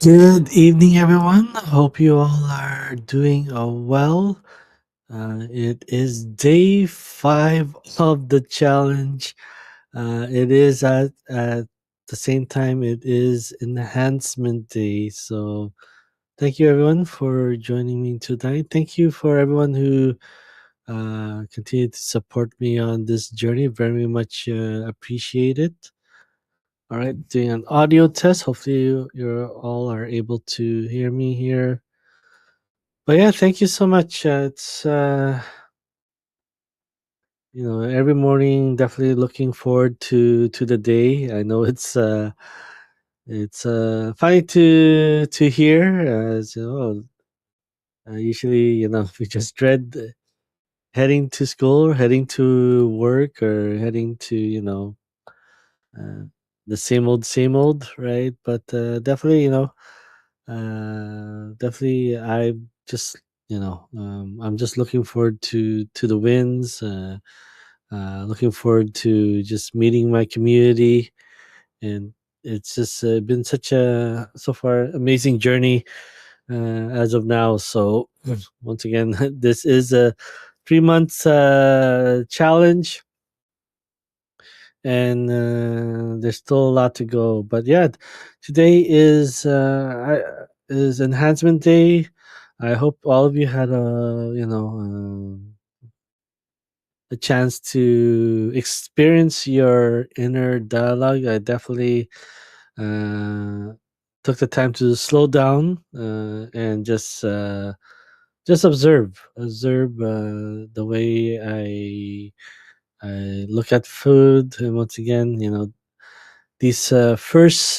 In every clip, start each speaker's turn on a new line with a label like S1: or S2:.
S1: Good evening, everyone. Hope you all are doing well. It is day 5 of the challenge. It is at the same time, it is Enhancement Day. So, thank you, everyone, for joining me tonight. Thank you for everyone who continue to support me on this journey. Very much appreciate it. All right, doing an audio test. Hopefully, you all are able to hear me here. But yeah, thank you so much. It's every morning definitely looking forward to the day. I know it's funny to hear. As you know, usually we just dread heading to school, or heading to work, or heading to uh, the same old, right? But definitely definitely I just I'm just looking forward to the wins. Looking forward to just meeting my community, and it's just been such a so far amazing journey as of now. So once again, this is a 3 months challenge, and there's still a lot to go. But yeah, today is Enhancement Day. I hope all of you had a chance to experience your inner dialogue. I definitely uh, took the time to slow down and just observe the way I look at food. And once again, these first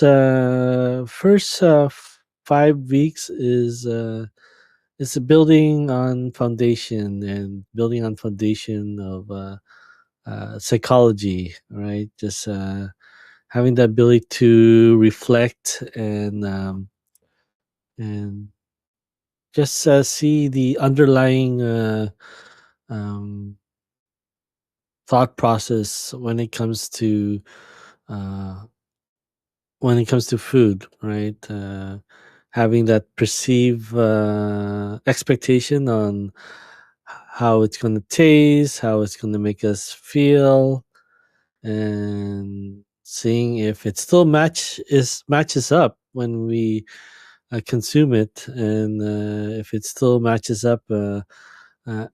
S1: 5 weeks is building on foundation, and building on foundation of psychology, right? Just having the ability to reflect and just see the underlying um, thought process uh, when it comes to food, right? Having that perceived expectation on how it's going to taste, how it's going to make us feel, and seeing if it still matches up when we consume it, and if it still matches up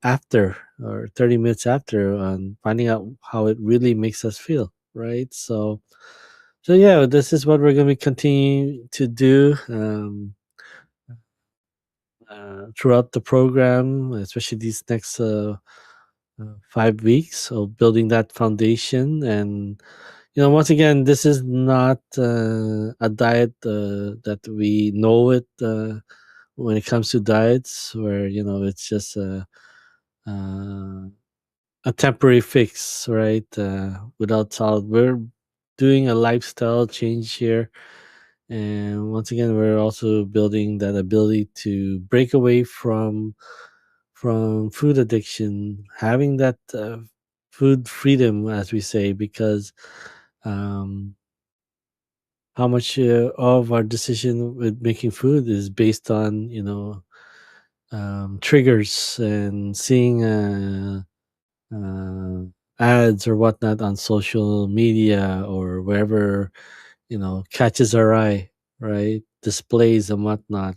S1: after, or 30 minutes after, on finding out how it really makes us feel, right? So yeah, this is what we're going to continue to do throughout the program, especially these next 5 weeks. So building that foundation, and once again, this is not a diet that we know it when it comes to diets, where it's just uh, a temporary fix, right? Without solid, we're doing a lifestyle change here. And once again, we're also building that ability to break away from food addiction, having that food freedom, as we say, because um, how much of our decision with making food is based on triggers, and seeing uh, ads or whatnot on social media, or wherever catches our eye, right? Displays and whatnot.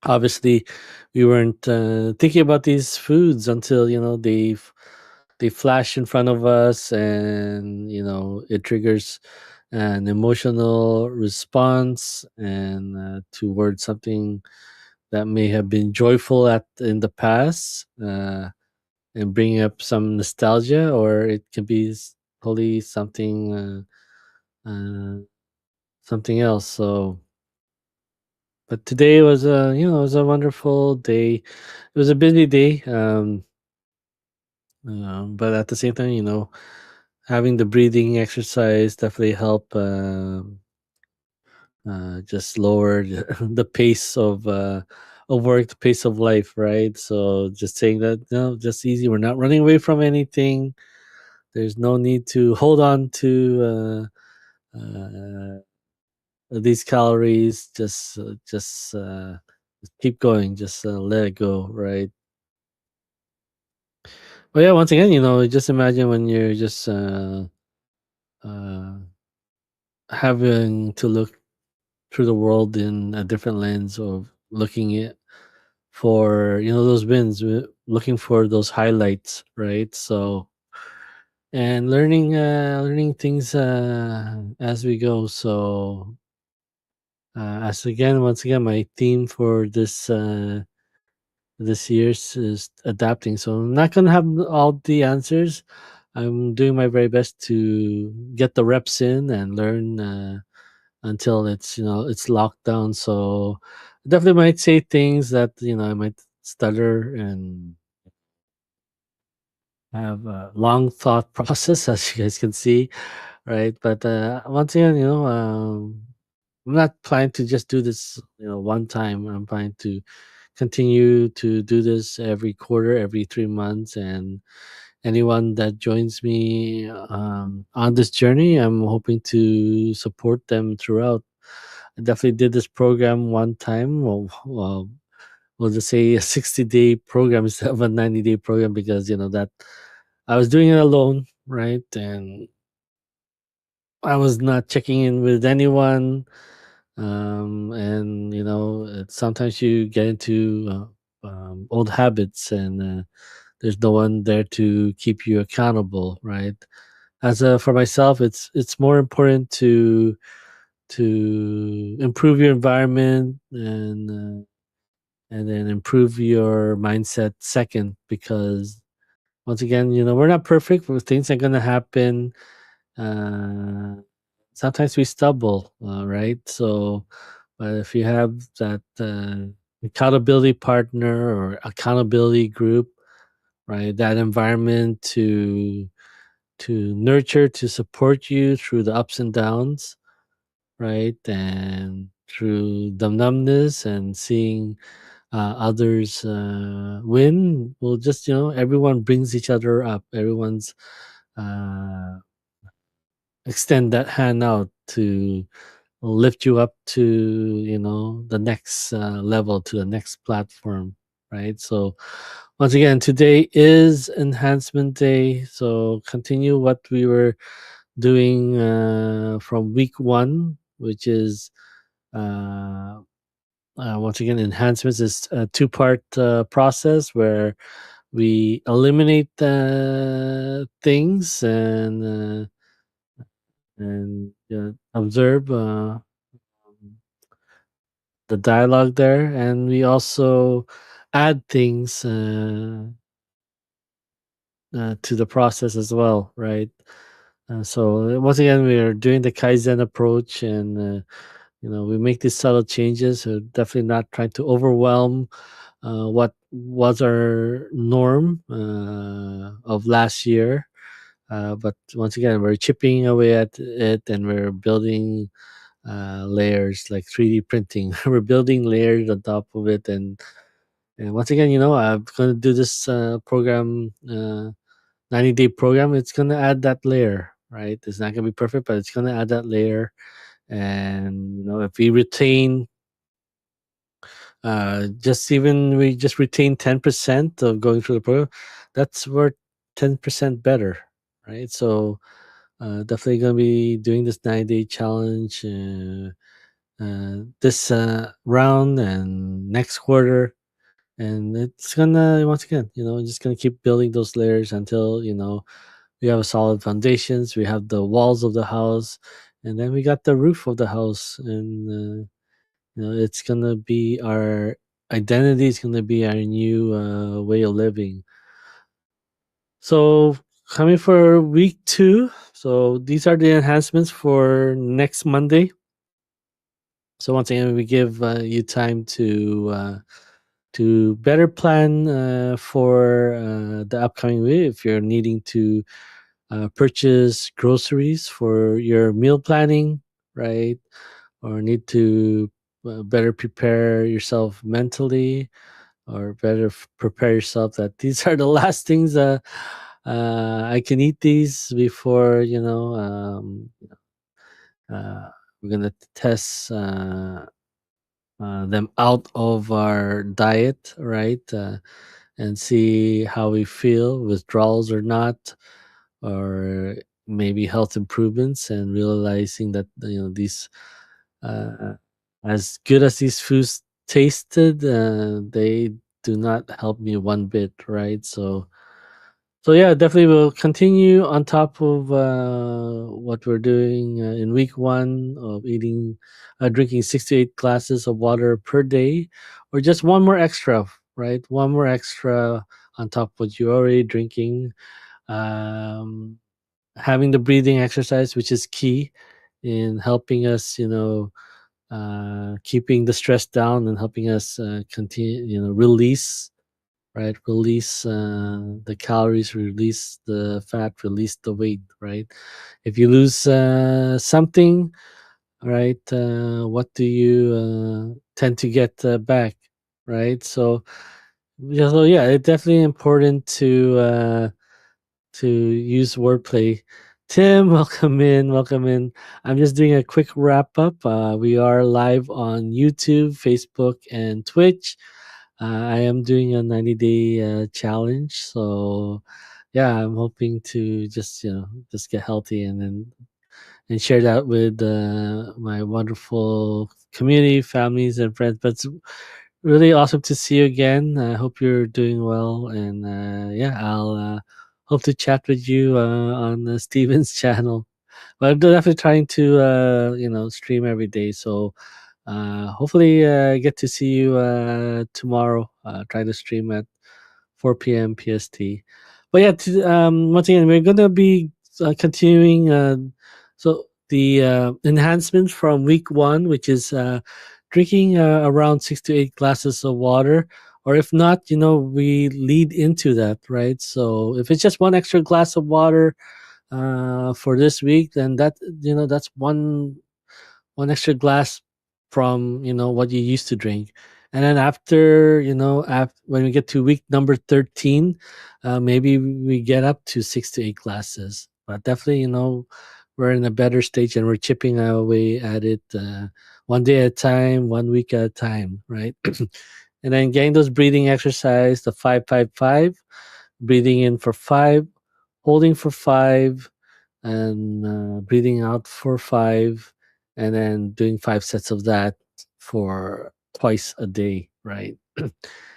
S1: Obviously, we weren't thinking about these foods until they flash in front of us, and it triggers an emotional response, and towards something that may have been joyful at in the past, and bring up some nostalgia, or it can be totally something else. So, but today was it was a wonderful day. It was a busy day, but at the same time, having the breathing exercise definitely help just lower the pace of work, the pace of life, right? So just saying that, just easy. We're not running away from anything. There's no need to hold on to these calories. Just keep going. Just let it go, right? But yeah, once again, just imagine when you're just uh, having to look through the world in a different lens of looking it for those wins, looking for those highlights, right? So and learning things as we go. So as again once again my theme for this year's is adapting. So I'm not gonna have all the answers. I'm doing my very best to get the reps in and learn until it's locked down. So I definitely might say things that I might stutter and have a long thought process, as you guys can see, right? But once again, I'm not planning to just do this, one time. I'm planning to continue to do this every quarter, every 3 months, and anyone that joins me on this journey, I'm hoping to support them throughout. I definitely did this program one time. Well, we'll just say a 60-day program instead of a 90-day program because that I was doing it alone, right? And I was not checking in with anyone. And sometimes you get into old habits, and there's no one there to keep you accountable, right? As for myself, it's more important to improve your environment and then improve your mindset second, because once again, we're not perfect. Things are gonna happen. Uh, Sometimes we stumble, right? So, but if you have that accountability partner or accountability group, right, that environment to nurture, to support you through the ups and downs, right, and through the numbness and seeing others win, will just everyone brings each other up. Everyone's uh, extend that hand out to lift you up to the next level, to the next platform, right? So once again, today is enhancement day, so continue what we were doing from week one, which is once again, enhancements is a two-part process where we eliminate things and observe the dialogue there, and we also add things to the process as well, right? So once again, we are doing the Kaizen approach, and we make these subtle changes. So definitely not trying to overwhelm what was our norm of last year. But once again, we're chipping away at it, and we're building layers like 3D printing. We're building layers on top of it, and once again, I'm going to do this program, 90-day program. It's going to add that layer, right? It's not going to be perfect, but it's going to add that layer. And if we retain just even we just retain 10% of going through the program, that's worth 10% better, right? So definitely going to be doing this 90-day challenge this round and next quarter, and it's gonna once again just gonna keep building those layers until we have a solid foundations, we have the walls of the house, and then we got the roof of the house, and it's gonna be our identity, is gonna be our new way of living. So coming for week two, so these are the enhancements for next Monday. So once again, we give you time to better plan for the upcoming week. If you're needing to purchase groceries for your meal planning, right, or need to better prepare yourself mentally, or better prepare yourself that these are the last things I can eat these before we're gonna test them out of our diet, right? And see how we feel, withdrawals or not, or maybe health improvements, and realizing that these, uh, as good as these foods tasted, they do not help me one bit, right? So yeah, definitely we'll continue on top of what we're doing in week one of drinking 6 to 8 glasses of water per day, or just one more extra, right? One more extra on top of what you're already drinking. Um, Having the breathing exercise, which is key in helping us, keeping the stress down and helping us continue, release, right? Release the calories, release the fat, release the weight, right? If you lose something, right, what do you tend to get back, right? So yeah, it's definitely important to use wordplay. Tim, welcome in, welcome in. I'm just doing a quick wrap up. We are live on YouTube, Facebook, and Twitch. I am doing a 90-day challenge, so yeah, I'm hoping to just just get healthy and share that with my wonderful community, families, and friends. But it's really awesome to see you again. I hope you're doing well, and yeah, I'll hope to chat with you on Steven's channel. But I'm definitely trying to stream every day, so hopefully get to see you tomorrow. Try to stream at 4 p.m. PST. But yeah, once again, we're gonna be continuing. So the enhancement from week one, which is drinking around 6 to 8 glasses of water, or if not, we lead into that, right? So if it's just one extra glass of water for this week, then that's one extra glass from what you used to drink. And then after when we get to week number 13, maybe we get up to 6 to 8 glasses. But definitely, we're in a better stage and we're chipping away at it, one day at a time, one week at a time, right? And then getting those breathing exercise, the 5-5-5, breathing in for 5, holding for 5, and breathing out for 5, and then doing 5 sets of that for twice a day, right? And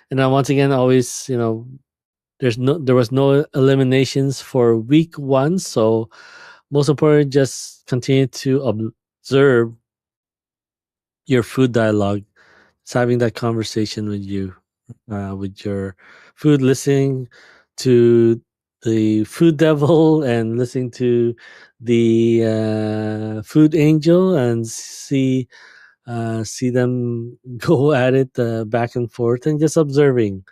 S1: then once again, always, there was no eliminations for week one, so most important, just continue to observe your food dialogue. It's having that conversation with your food, listening to the food devil and listening to the food angel, and see them go at it back and forth, and just observing,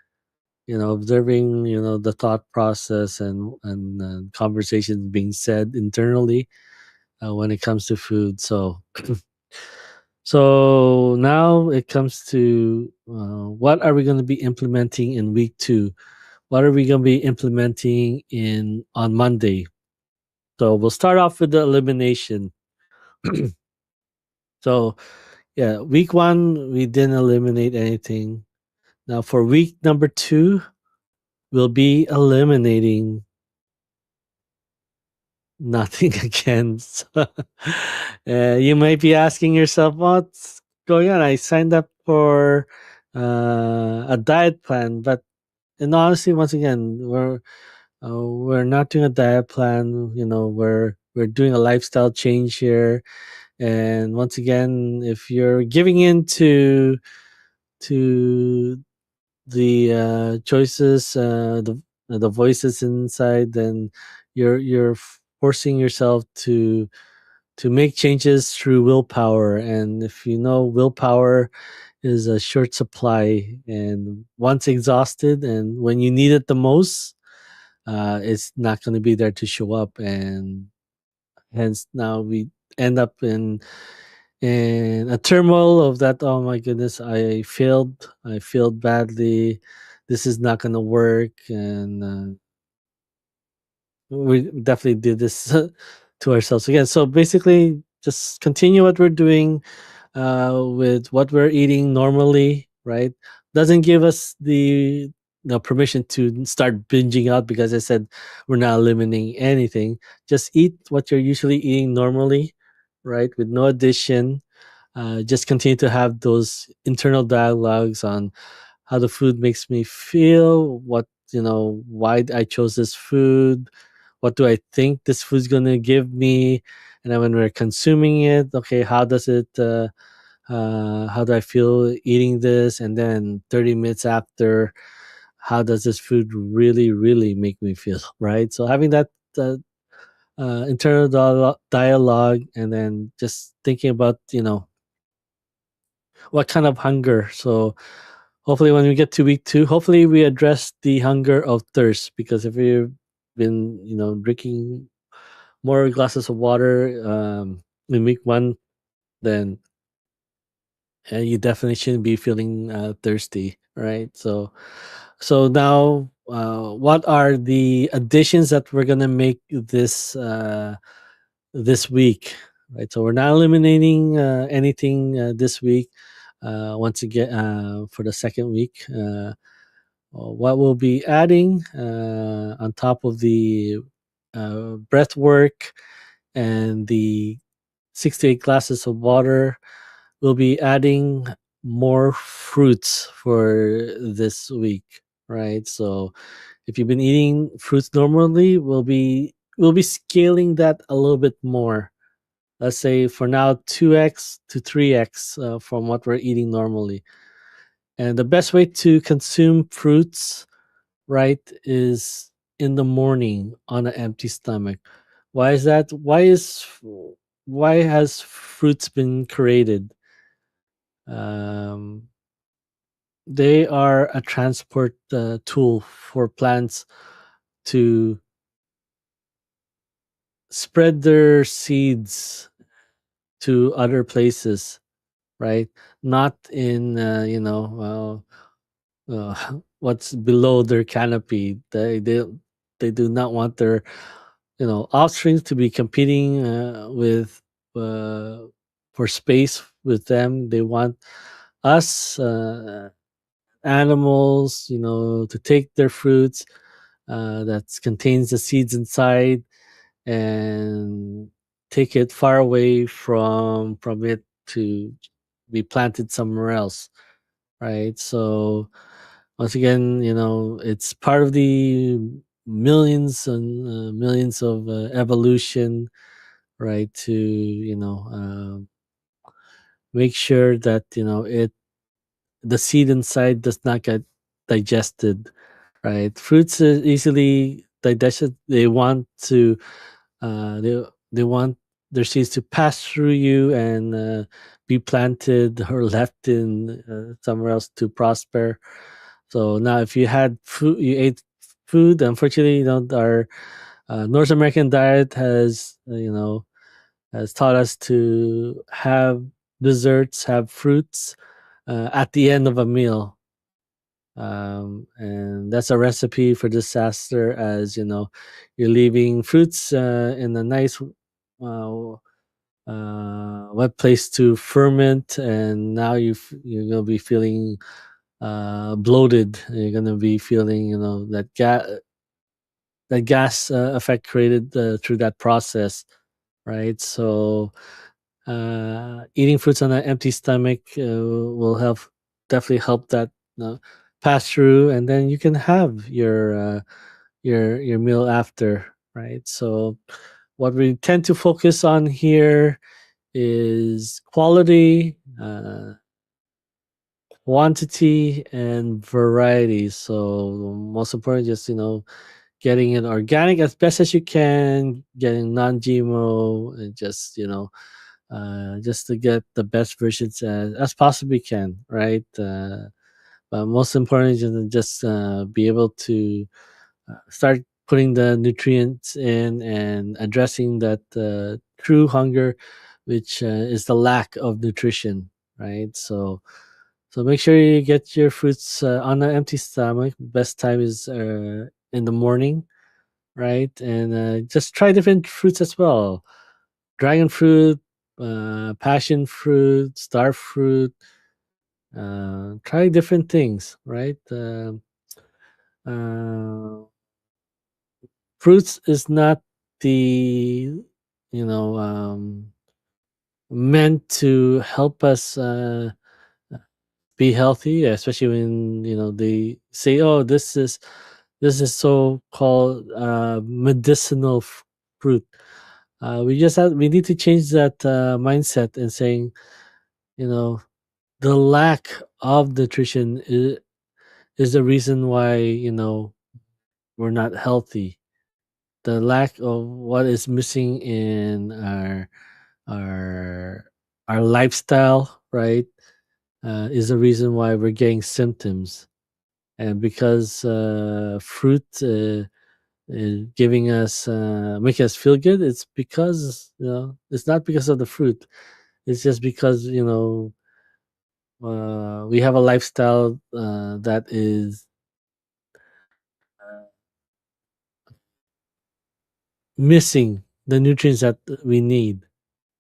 S1: the thought process and conversations being said internally when it comes to food. So now it comes to what are we going to be implementing in week two? What are we going to be implementing in on Monday? So we'll start off with the elimination. So yeah, week one we didn't eliminate anything. Now for week number two, we'll be eliminating nothing again. So, you might be asking yourself, what's going on? I signed up for a diet plan, but and honestly, once again, we're not doing a diet plan. We're doing a lifestyle change here. And once again, if you're giving in to the choices, the voices inside, then you're forcing yourself to make changes through willpower. And if you know, willpower is a short supply, and once exhausted, and when you need it the most, it's not going to be there to show up. And hence now we end up in a turmoil of that. Oh my goodness, I failed badly, this is not going to work. And we definitely did this to ourselves again. So basically, just continue what we're doing with what we're eating normally, right? Doesn't give us the permission to start binging out because I said we're not eliminating anything. Just eat what you're usually eating normally, right? With no addition. Just continue to have those internal dialogues on how the food makes me feel, what, why I chose this food, what do I think this food's going to give me, and then when we're consuming it, okay, how do I feel eating this, and then 30 minutes after, how does this food really really make me feel, right? So having that uh, internal dialogue, and then just thinking about what kind of hunger. So hopefully when we get to week 2, hopefully we address the hunger of thirst, because if you've been drinking more glasses of water in week 1, then you definitely shouldn't be feeling thirsty, right? So now, what are the additions that we're gonna make this week, right? So we're not eliminating anything this week. Once again, for the second week, what we'll be adding on top of the breath work and the 6 to 8 glasses of water, we'll be adding more fruits for this week, right? So if you've been eating fruits normally, we'll be scaling that a little bit more. Let's say for now 2x to 3x from what we're eating normally. And the best way to consume fruits, right, is in the morning on an empty stomach. Why is that? Why has fruits been created? Um, they are a transport tool for plants to spread their seeds to other places, right? Not in what's below their canopy. They do not want their offspring to be competing with uh, for space with them. They want us animals, to take their fruits that contains the seeds inside, and take it far away from it to be planted somewhere else, right? So once again, it's part of the millions and millions of evolution, right? To make sure that the seed inside does not get digested, right? Fruits are easily digested. They want to they want their seeds to pass through you and be planted or left in somewhere else to prosper. So now, if you ate food. Unfortunately, our North American diet has taught us to have desserts, have fruits at the end of a meal, and that's a recipe for disaster. As you're leaving fruits in a nice wet place to ferment, and now you're gonna be feeling bloated. You're gonna be feeling that gas effect created through that process, right? So eating fruits on an empty stomach will definitely help that uh, pass through, and then you can have your meal after, right? So what we tend to focus on here is quality, quantity, and variety. So most important, just getting it organic as best as you can, getting non-GMO, and just to get the best versions as possibly can, right? But most important is to just be able to start putting the nutrients in and addressing that true hunger, which is the lack of nutrition, right? So make sure you get your fruits on an empty stomach. Best time is in the morning, right? And just try different fruits as well. Dragon fruit, passion fruit, star fruit. Try different things, right? Uh, Fruits is not the meant to help us be healthy, especially when they say, "Oh, this is so called medicinal fruit." We need to change that mindset and saying, you know, the lack of nutrition is the reason why we're not healthy. The lack of what is missing in our our lifestyle, right, is the reason why we're getting symptoms. And because fruit is giving us making us feel good, it's because it's not because of the fruit. It's just because we have a lifestyle that is missing the nutrients that we need.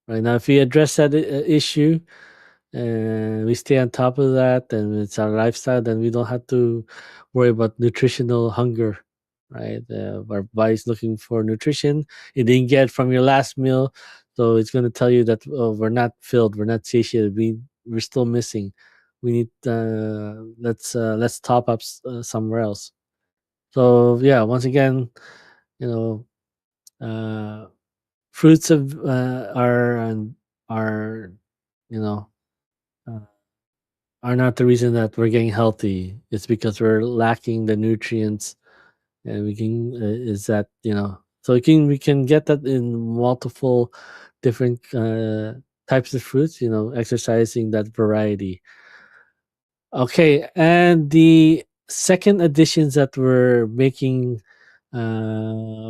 S1: Right now, if we address that issue and we stay on top of that, and it's our lifestyle, then we don't have to worry about nutritional hunger. Right, our body's looking for nutrition you didn't get from your last meal, so it's going to tell you that, oh, we're not filled, we're not satiated, we're still missing. We need let's top up somewhere else. So yeah, once again, you know, uh, fruits of are you know uh, are not the reason that we're getting healthy. It's because we're lacking the nutrients, and we can is that so we can get that in multiple different types of fruits. Exercising that variety. Okay, and the second additions that we're making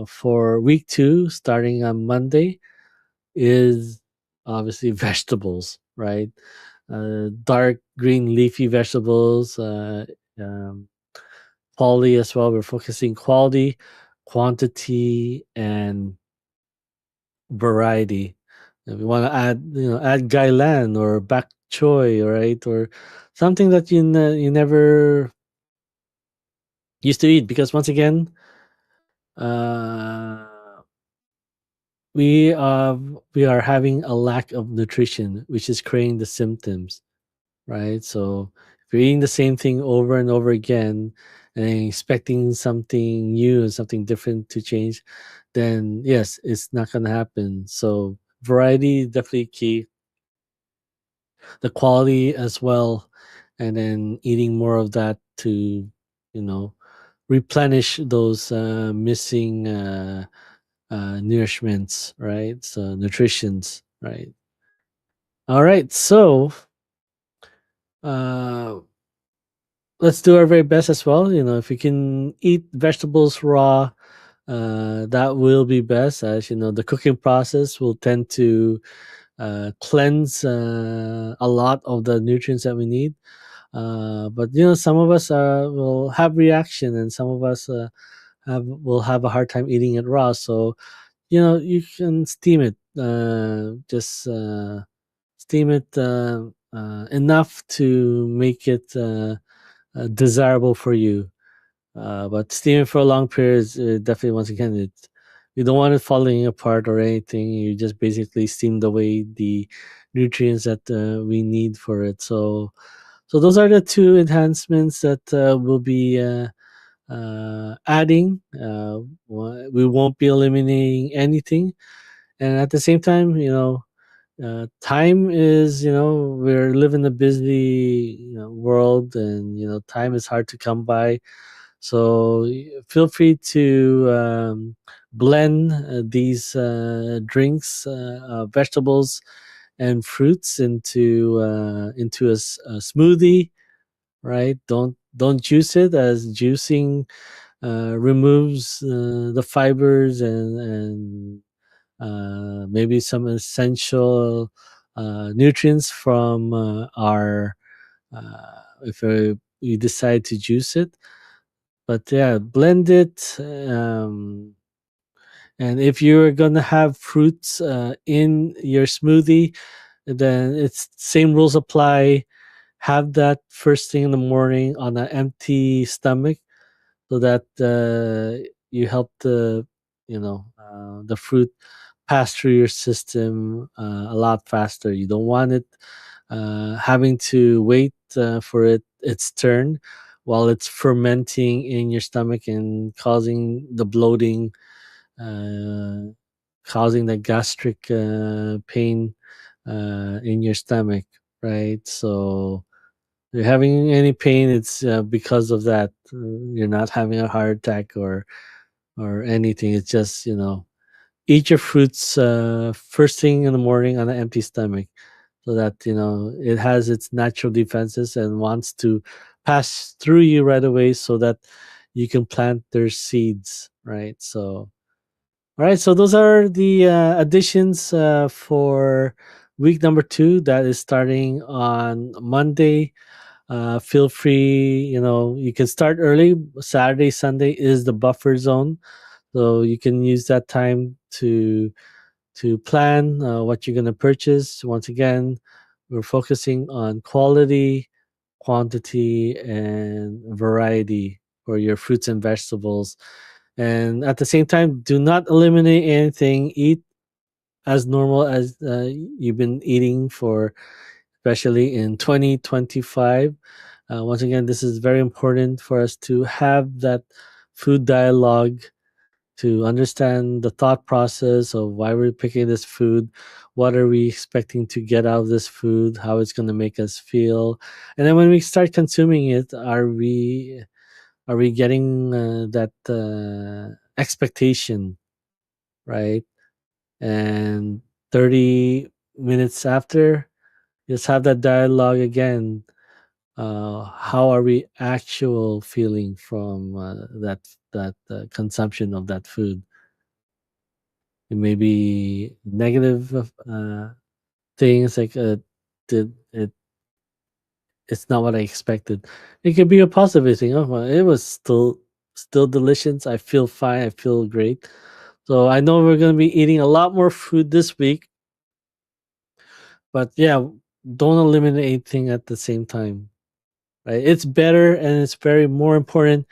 S1: for week 2, starting on Monday, is obviously vegetables, right? Dark green leafy vegetables, um, quality as well. We're focusing quality, quantity, and variety. And we want to add gailan or bak choy, right? Or something that you never used to eat, because once again, uh, we uh, we are having a lack of nutrition, which is creating the symptoms, right? So if you're eating the same thing over and over again and expecting something new and something different to change, then yes, it's not going to happen. So variety is definitely key. The quality as well, and then eating more of that to you know replenish those missing nourishments, right? So nutritions, right? All right, so uh let's do our very best as well. If you can eat vegetables raw, that will be best. As you know, the cooking process will tend to cleanse a lot of the nutrients that we need. But some of us will have reaction, and some of us will have a hard time eating it raw. So you can steam it. Just steam it enough to make it desirable for you. But steaming for a long period is definitely, once again, you don't want it falling apart or anything. You just basically steam away the nutrients that we need for it. So those are the two enhancements that we'll be adding. We won't be eliminating anything, and at the same time, time is, we're living a busy world, and time is hard to come by. So feel free to blend these drinks, vegetables and fruits into a smoothie, right? Don't juice it, as juicing removes the fibers and maybe some essential nutrients from our if you decide to juice it. But yeah, blend it, And if you're gonna have fruits in your smoothie, then it's same rules apply. Have that first thing in the morning on an empty stomach, so that you help the fruit pass through your system a lot faster. You don't want it having to wait for its turn while it's fermenting in your stomach and causing the bloating, uh, causing the gastric pain in your stomach, right? So you're having any pain, it's because of that. You're not having a heart attack or anything. It's just, eat your fruits first thing in the morning on an empty stomach, so that it has its natural defenses and wants to pass through you right away, so that you can plant their seeds, right? So all right, so those are the additions for week number 2 that is starting on Monday. Feel free, you can start early. Saturday, Sunday is the buffer zone, so you can use that time to plan what you're going to purchase. Once again, we're focusing on quality, quantity, and variety for your fruits and vegetables. And at the same time, do not eliminate anything. Eat as normal as you've been eating for, especially in 2025. Once again, this is very important for us to have that food dialogue, to understand the thought process of why we're picking this food, what are we expecting to get out of this food, how it's going to make us feel, and then when we start consuming it, are we getting that expectation, right? And 30 minutes after, just have that dialogue again. How are we actual feeling from that consumption of that food? It may be negative things like did it it's not what I expected. It could be a positive thing. Oh, well, it was still delicious. I feel fine. I feel great. So I know we're gonna be eating a lot more food this week, but yeah, don't eliminate anything at the same time. Right? It's better and it's very more important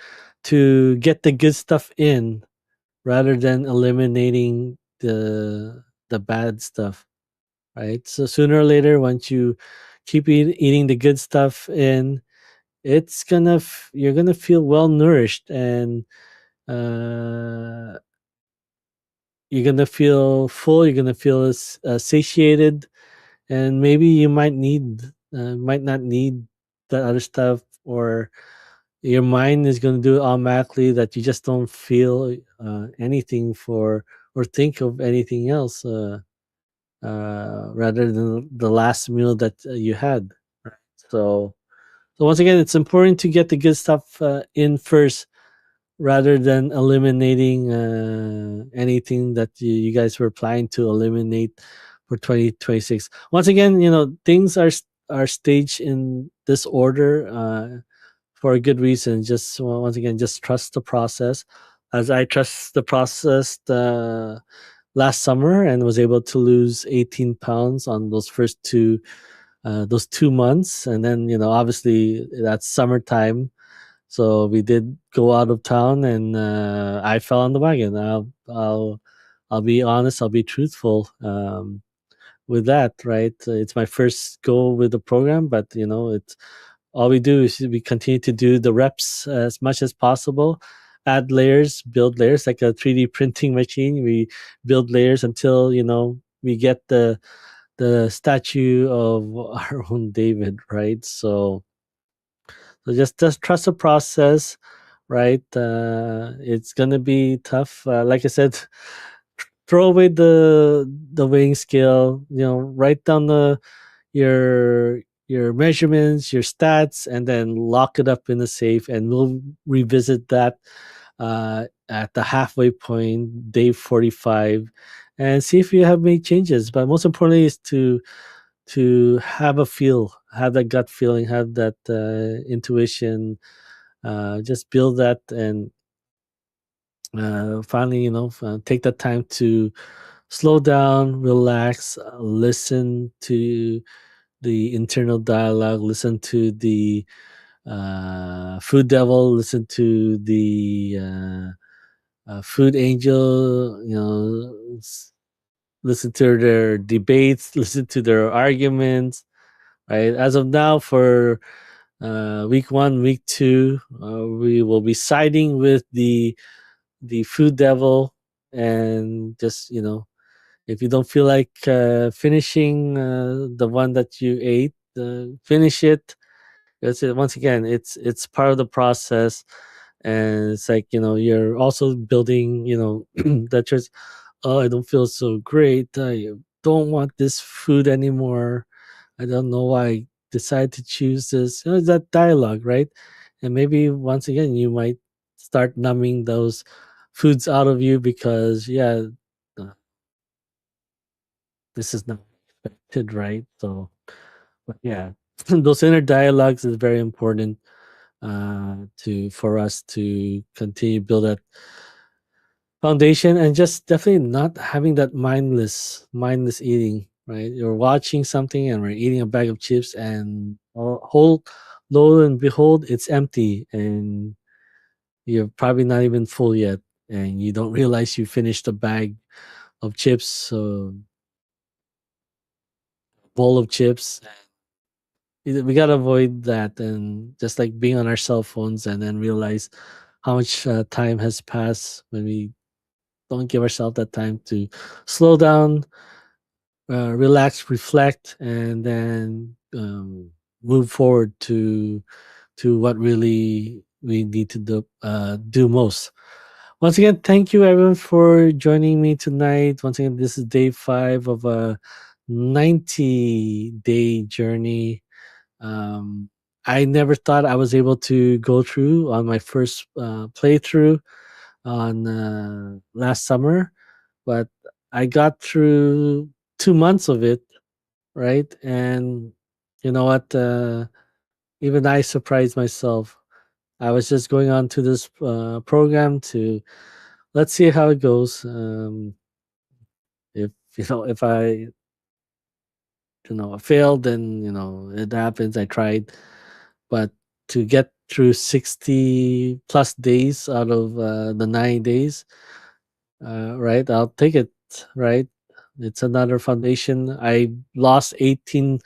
S1: to get the good stuff in rather than eliminating the bad stuff, right? So sooner or later, once you keep eating the good stuff in, you're gonna feel well nourished, and uh, you're gonna feel full. You're gonna feel satiated, and maybe you might not need that other stuff, or your mind is gonna do it automatically, that you just don't feel anything for or think of anything else. Rather than the last meal that you had. Right? So once again, it's important to get the good stuff in first, rather than eliminating anything that you guys were planning to eliminate for 2026. Once again, things are staged in this order for a good reason. Just once again, just trust the process, as I trust the process. Last summer, and was able to lose 18 pounds on those 2 months, and then obviously that's summertime, so we did go out of town, and I fell on the wagon. I'll be honest, I'll be truthful with that, right? It's my first go with the program, but it's all we do is we continue to do the reps as much as possible, add layers, build layers like a 3D printing machine. We build layers until we get the statue of our own David, right? So just trust the process, right? It's gonna be tough. Like I said, throw away the weighing scale. Write down your measurements, your stats, and then lock it up in the safe. And we'll revisit that at the halfway point, day 45, and see if you have made changes. But most importantly, is to have that gut feeling, have that intuition. Just build that, and Finally, take the time to slow down, relax, listen to the internal dialogue, listen to the food devil, listen to the food angel, listen to their debates, listen to their arguments, right? As of now, for week one, week two, we will be siding with the food devil, and just if you don't feel like finishing the one that you ate, finish it. Once again, it's part of the process, and it's like you're also building that just, oh, I don't feel so great, I don't want this food anymore, I don't know why I decided to choose this. That dialogue, right? And maybe once again you might start numbing those foods out of you because, yeah, uh, this is not expected, right? So, but yeah, those inner dialogues is very important to for us to continue build that foundation, and just definitely not having that mindless eating, right? You're watching something and we're eating a bag of chips, and whole lo and behold it's empty, and you're probably not even full yet, and you don't realize you finished a bag of chips, so bowl of chips. We gotta avoid that, and just like being on our cell phones and then realize how much time has passed when we don't give ourselves that time to slow down, relax, reflect, and then move forward to what really we need to do most. Once again, thank you everyone for joining me tonight. Once again, this is day 5 of a 90-day journey. um, I never thought I was able to go through on my first playthrough on last summer, but I got through 2 months of it, right? And you know what? Even I surprised myself. I was just going on to this program to, let's see how it goes. If if I failed, then it happens. I tried, but to get through 60 plus days out of the 9 days, right? I'll take it, right? It's another foundation. I lost 18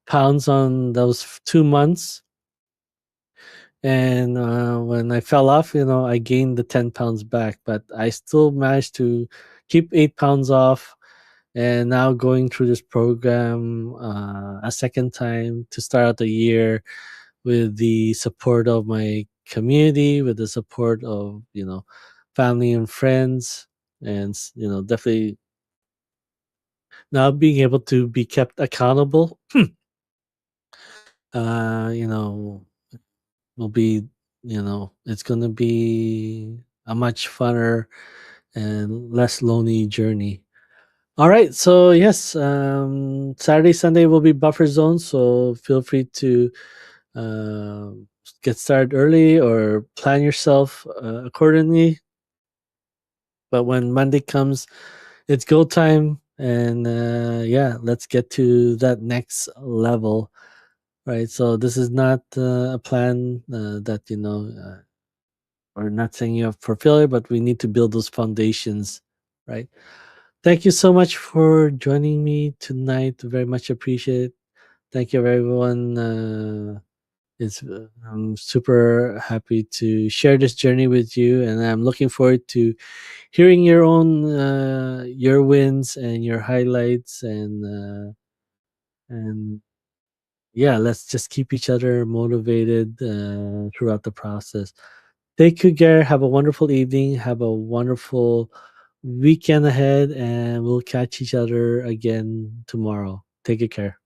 S1: pounds on those 2 months. And when I fell off, I gained the 10 pounds back, but I still managed to keep 8 pounds off. And now going through this program a second time to start out the year with the support of my community, with the support of, family and friends, and, definitely now being able to be kept accountable, uh, you know, will be, it's going to be a much funner and less lonely journey. All right. So, yes, Saturday, Sunday will be buffer zone. So feel free to uh, get started early or plan yourself accordingly. But when Monday comes, it's go time. And yeah, let's get to that next level. Right. So this is not a plan that, we're not setting you up for failure, but we need to build those foundations. Right. Thank you so much for joining me tonight. Very much appreciate it. Thank you, everyone. I'm super happy to share this journey with you, and I'm looking forward to hearing your own your wins and your highlights, and yeah, let's just keep each other motivated throughout the process. Take good care. Have a wonderful evening. Have a wonderful weekend ahead, and we'll catch each other again tomorrow. Take good care.